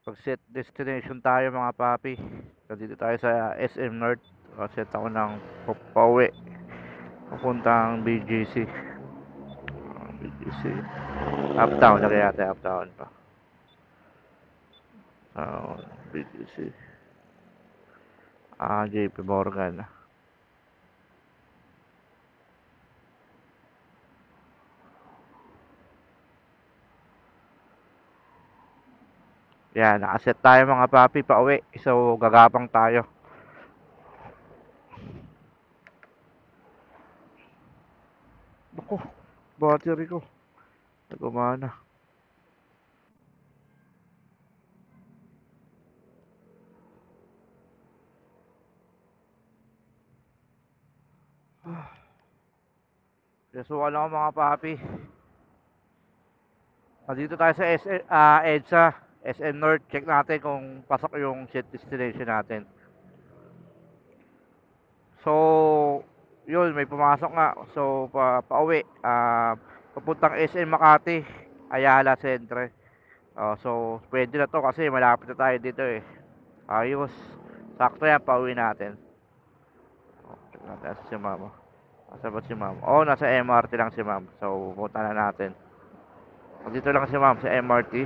Pag set destination tayo mga papi. Nandito tayo sa SM North. Set ako ng pauwi. Papuntang BGC. BGC. Uptown. Lagay natin uptown pa. BGC. JP Morgan. Yan, nakaset tayo mga papi pauwi. So, gagapang tayo. Naku, battery ko. Nagumana. So, ano mga papi? Dito tayo sa EDSA, SM North. Check natin kung pasok yung set destination natin. So, yun, may pumasok nga. So, pauwi. Papuntang SM Makati, Ayala Centre. So, pwede na to kasi malapit na tayo dito eh. Ayos. Sakto yan, pauwi natin. Check natin si mama. Nasa ba si ma'am? Nasa MRT lang si ma'am. So, punta na natin. Dito lang si ma'am sa MRT.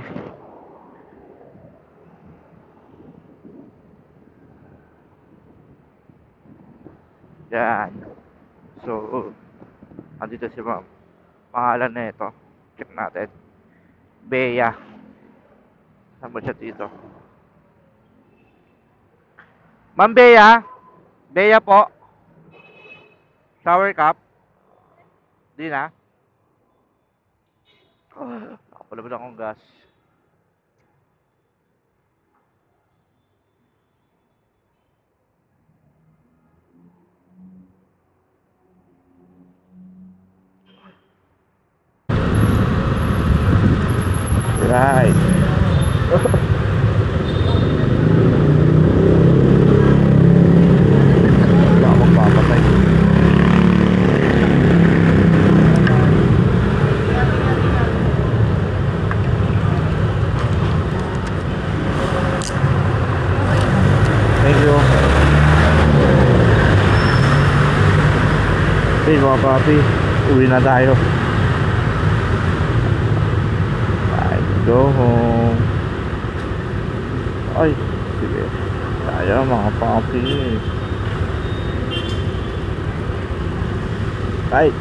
Yan. So, andito si ma'am. Pangalan na ito. Check natin. Bea. Saan ba siya dito? Ma'am Bea? Bea po? Shower cup? Di na? Nakapalabas akong gas. Right. Wala akong papatay. Thank you. Okay mga papi, uwi na tayo. Let's go home. Ay, sige. Tayo mga papi. Right.